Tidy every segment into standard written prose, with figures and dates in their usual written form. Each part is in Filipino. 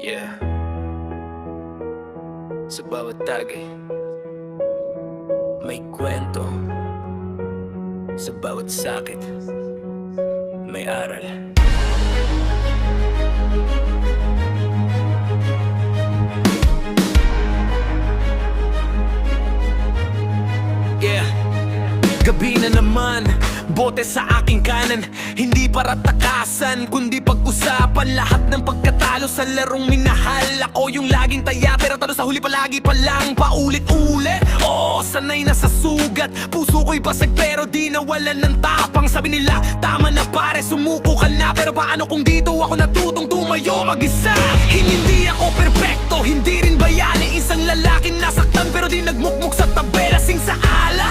Yeah. Sa bawat tagay may kwento. Sa bawat sakit may aral. Yeah. Gabi na naman, bote sa aking kanan. Hindi para takasan, kundi pag-usapan lahat ng pagkatalo sa larong minahal. Ako yung laging taya, pero talo sa huli palagi pa lang. Paulit-ulit, oo, sanay na sa sugat. Puso ko'y basag pero di nawalan ng tapang. Sabi nila, tama na pare, sumuko ka na. Pero paano kung dito ako natutong tumayo mag-isa? Hindi ako perpekto, hindi rin bayani. Isang lalaking nasaktan pero di nagmukmuk sa tabi. Lasing sa ala,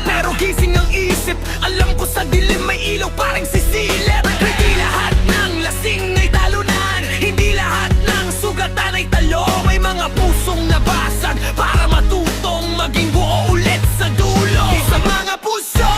pero gising ang isip. Alam ko sa dilim may ilaw parang sisilip. Hindi lahat ng lasing ay talunan, hindi lahat ng sugatan ay talo. May mga pusong nabasag para matutong maging buo ulit sa dulo. Sa mga puso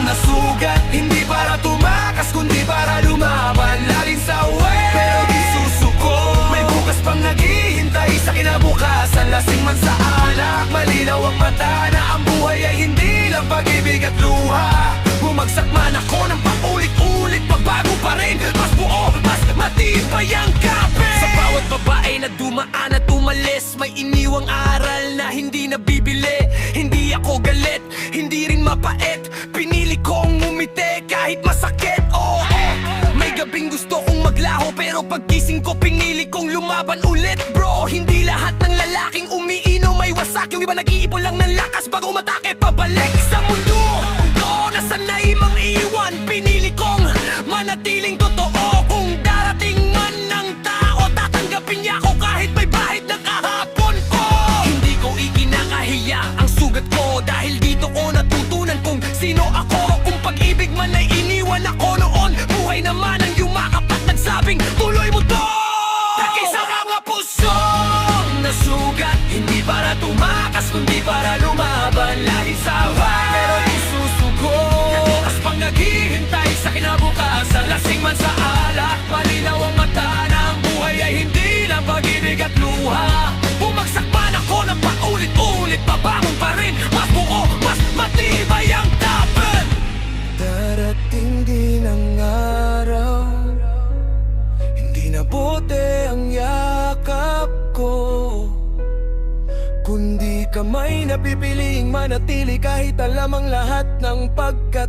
nasugat, hindi para tumakas kundi para lumaban. Laging sa way, pero di susuko. May bukas pang naghihintay sa kinabukasan. Lasing man sa alak, malinaw ang mata na ang buhay ay hindi lang pag-ibig at luha. Bumagsak man ako ng paulit-ulit, pagbago pa rin, mas buo, mas matibay ang kapit. Sa bawat babae na dumaan at umalis, may iniwang aral na hindi nabibili. Hindi ako galit, hindi rin mapait, pinili kong umiti kahit masakit. Oo, may gabing gusto kong maglaho, pero pagkising ko pinili kong lumaban ulit. Bro, hindi lahat ng lalaking umiinom may wasak. Yung iba nag-iipon lang ng lakas bago umatake pabalik sa mundo. Nasanay mang iwan, pinili kong manatiling totoo. Kung darating man ng tao, tatanggapin niya ako kahit may bahid na kahapon ko. Hindi ko ikinakahiya ang sugat ko, dahil dito ko natutunan kung sino ako. Kung pag-ibig man ay iniwan ako noon, buhay naman ang yumakap at nagsabing tuloy mo to. Takay sa mga puso nasugat, hindi para tumakas kundi para lumaban. Laging saway pero di susuko, bukas pang naghihintay sa kinabukasan. Lasing man sa alak, malinaw ang mata na ang buhay ay hindi lang pag-ibig at luha. Bumagsak man ako ng paulit-ulit, babangon pa rin, mas buo, mas matibay ang tapat. Darating din ang araw, hindi na bote ang yakap ko, kundi kamay na pipiliing manatili kahit alam ang lahat ng pagkat